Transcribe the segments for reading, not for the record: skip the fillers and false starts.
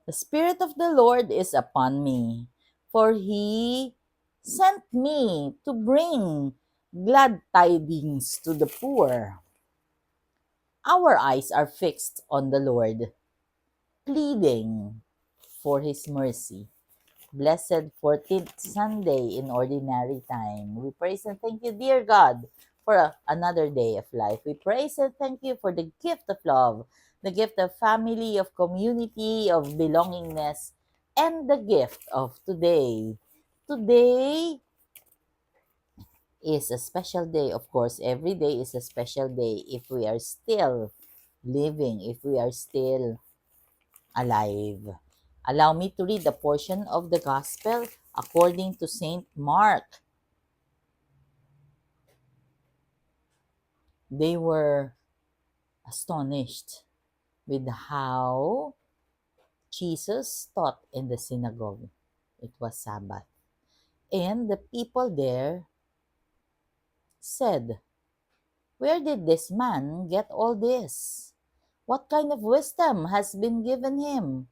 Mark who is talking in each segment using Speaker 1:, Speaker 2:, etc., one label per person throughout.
Speaker 1: The Spirit of the Lord is upon me, for He sent me to bring glad tidings to the poor. Our eyes are fixed on the Lord, pleading for His mercy. Blessed 14th Sunday in Ordinary Time. We praise and thank you, dear God, for another day of life. We praise and thank you for the gift of love, the gift of family, of community, of belongingness, and the gift of today. Today is a special day. Of course, every day is a special day if we are still living, if we are still alive. Allow me to read a portion of the Gospel according to Saint Mark. They were astonished with how Jesus taught in the synagogue. It was Sabbath. And the people there said, "Where did this man get all this? What kind of wisdom has been given him?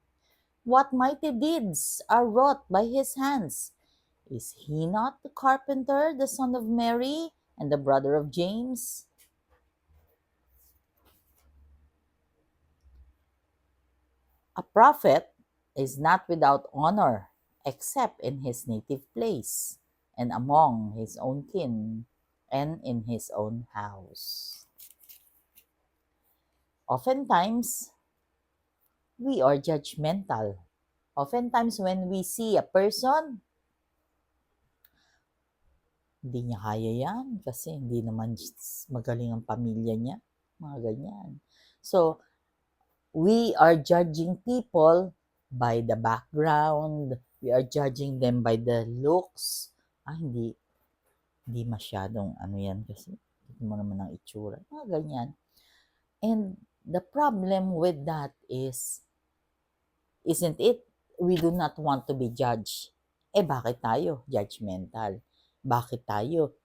Speaker 1: What mighty deeds are wrought by his hands? Is he not the carpenter, the son of Mary, and the brother of James?" A prophet is not without honor except in his native place and among his own kin and in his own house. Oftentimes, we are judgmental. Oftentimes, when we see a person, hindi niya kaya yan kasi hindi naman magaling ang pamilya niya. Mga ganyan. So, we are judging people by the background. We are judging them by the looks. Hindi masyadong ano yan kasi hindi mo naman ang itsura. Mga ganyan. And the problem with that is, isn't it, we do not want to be judged. Bakit tayo judgmental? Bakit tayo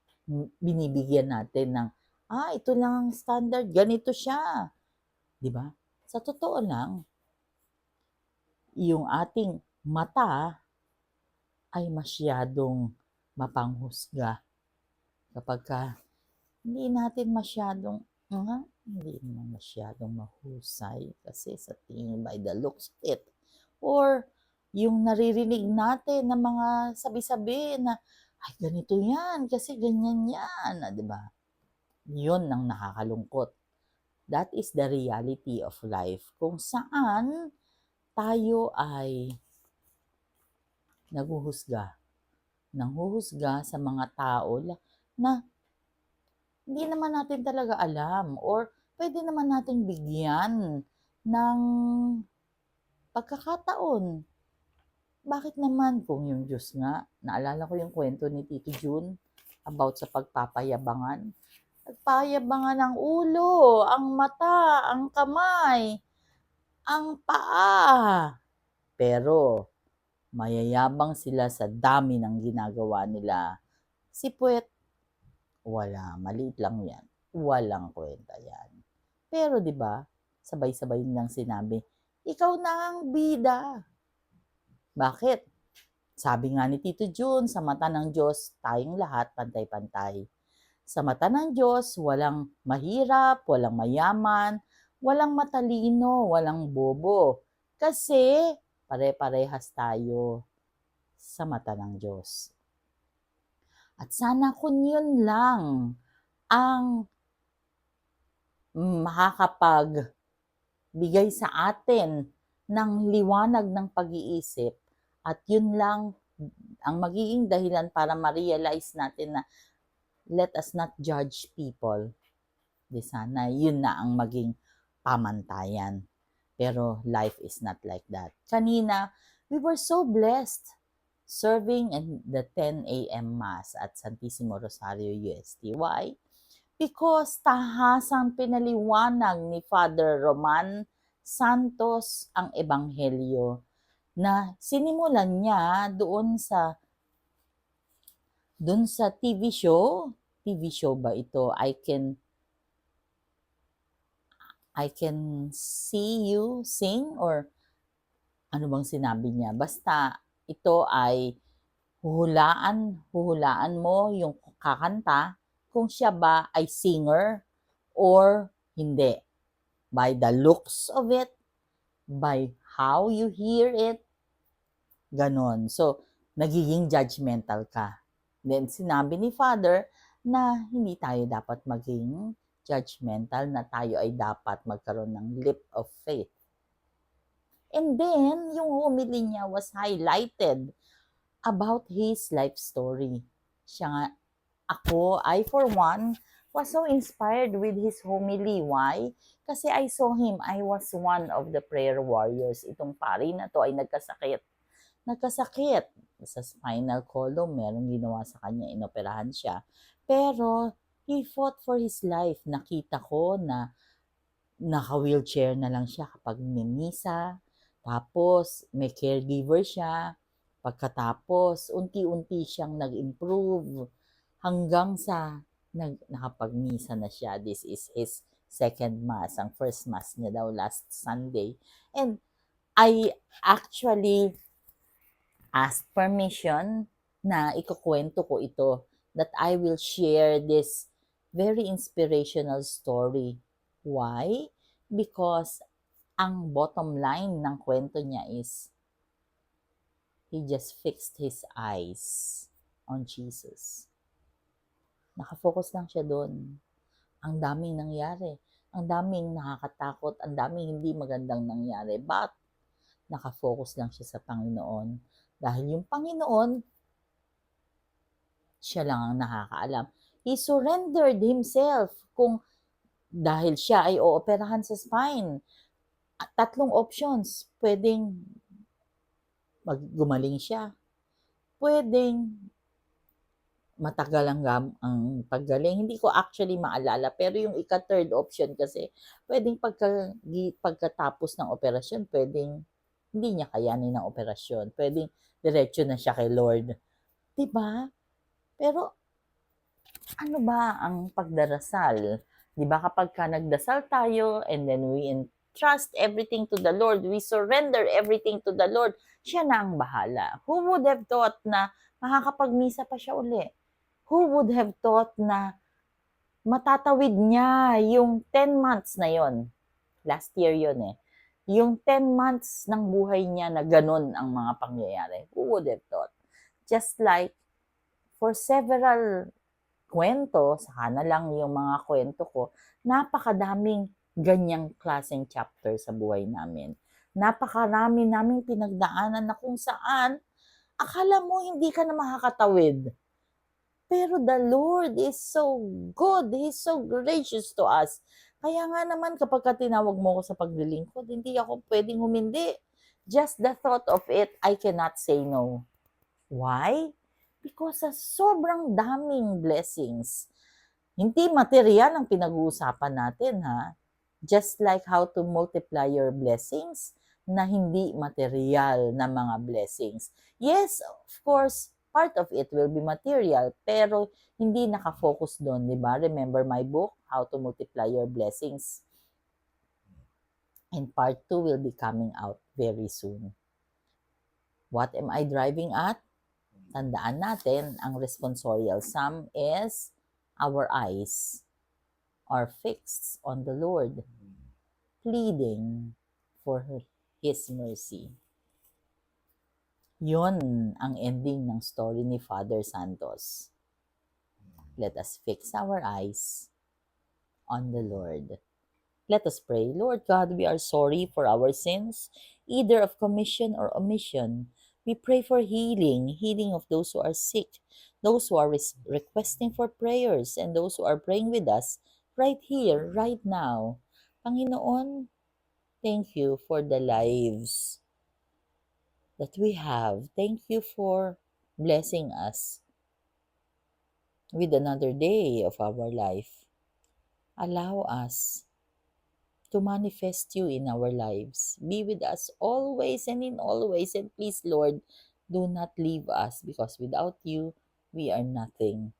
Speaker 1: binibigyan natin ng, ito lang ang standard, ganito siya. Di ba? Sa totoo lang, yung ating mata ay masyadong mapanghusga kapag hindi natin masyadong, hindi naman masyadong mahusay kasi sa tingin by the looks of it. Or yung naririnig natin na mga sabi-sabi na, ay ganito yan kasi ganyan yan, di ba? Yun ang nakakalungkot. That is the reality of life. Kung saan tayo ay nanghuhusga sa mga tao na hindi naman natin talaga alam or pwede naman nating bigyan ng pagkakataon. Bakit naman kung yung Diyos nga, naalala ko yung kwento ni Tito June about sa pagpapayabangan. Pagpayabangan ng ulo, ang mata, ang kamay, ang paa. Pero mayayabang sila sa dami ng ginagawa nila. Si Puwet, wala, maliit lang yan. Walang kwenta yan. Pero 'di ba, sabay-sabay nilang sinabi, ikaw na ang bida. Bakit? Sabi nga ni Tito June, sa mata ng Diyos, tayong lahat pantay-pantay. Sa mata ng Diyos, walang mahirap, walang mayaman, walang matalino, walang bobo. Kasi pare-parehas tayo sa mata ng Diyos. At sana kung yun lang ang makakapagbigay sa atin ng liwanag ng pag-iisip at yun lang ang magiging dahilan para ma-realize natin na let us not judge people. Di sana yun na ang maging pamantayan. Pero life is not like that. Kanina, we were so blessed serving in the 10 a.m. Mass at Santissimo Rosario UST. Why? Because tahasang pinaliwanag ni Father Roman Santos ang Ebanghelyo na sinimulan niya doon sa TV show. TV show ba ito? I can see you sing or Ano bang sinabi niya? Basta ito ay huhulaan mo yung kakanta kung siya ba ay singer or hindi. By the looks of it, by how you hear it, ganon. So, nagiging judgmental ka. Then, sinabi ni Father na hindi tayo dapat maging judgmental, na tayo ay dapat magkaroon ng leap of faith. And then, yung homily niya was highlighted about his life story. Siya nga, I for one, was so inspired with his homily. Why? Kasi I saw him. I was one of the prayer warriors. Itong pari na to ay nagkasakit. Sa spinal column, merong ginawa sa kanya, inoperahan siya. Pero, he fought for his life. Nakita ko na naka-wheelchair na lang siya kapag mimisa. Tapos, may caregiver siya. Pagkatapos, unti-unti siyang nag-improve hanggang sa nakapagmisa na siya. This is his second mass. Ang first mass niya daw last Sunday. And I actually asked permission na ikukwento ko ito, that I will share this very inspirational story. Why? Because ang bottom line ng kwento niya is, he just fixed his eyes on Jesus. Nakafocus lang siya doon. Ang daming nangyari. Ang daming nakakatakot. Ang daming hindi magandang nangyari. But, nakafocus lang siya sa Panginoon. Dahil yung Panginoon, siya lang ang nakakaalam. He surrendered himself dahil siya ay ooperahan sa spine. At 3 options. Pwedeng gumaling siya. Pwedeng matagal ang paggaling. Hindi ko actually maalala. Pero yung ika-third option kasi, pwedeng pagkatapos ng operasyon, pwedeng hindi niya kayanin ng operasyon. Pwedeng diretso na siya kay Lord. Diba? Pero, ano ba ang pagdarasal? Diba kapag nagdasal tayo and then we entrust everything to the Lord, we surrender everything to the Lord, siya na ang bahala. Who would have thought na makakapagmisa pa siya uli? Who would have thought na matatawid niya yung 10 months na yon? Last year yon eh. Yung 10 months ng buhay niya na ganun ang mga pangyayari. Who would have thought? Just like, for several kwento, saka na lang yung mga kwento ko, napakadaming ganyang klaseng chapter sa buhay namin. Napakarami naming pinagdaanan na kung saan, akala mo hindi ka na makakatawid. Pero the Lord is so good. He's so gracious to us. Kaya nga naman kapag tinawag mo ko sa paglilingkod, hindi ako pwedeng humindi. Just the thought of it, I cannot say no. Why? Because sa sobrang daming blessings, hindi material ang pinag-uusapan natin, ha? Just like how to multiply your blessings na hindi material na mga blessings. Yes, of course, part of it will be material, pero hindi nakafocus doon, di ba? Remember my book, How to Multiply Your Blessings? And part 2 will be coming out very soon. What am I driving at? Tandaan natin, ang responsorial psalm is, our eyes are fixed on the Lord, pleading for His mercy. Yon ang ending ng story ni Father Santos. Let us fix our eyes on the Lord. Let us pray. Lord God, we are sorry for our sins, either of commission or omission. We pray for healing of those who are sick, those who are requesting for prayers, and those who are praying with us right here, right now. Panginoon, thank you for the lives that we have. Thank you for blessing us with another day of our life. Allow us to manifest you in our lives. Be with us always and in all ways. And please, Lord, do not leave us, because without you, we are nothing.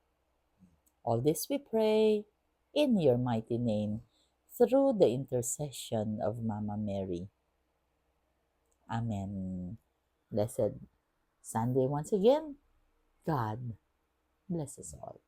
Speaker 1: All this we pray in your mighty name, through the intercession of Mama Mary. Amen. Blessed Sunday once again. God bless us all.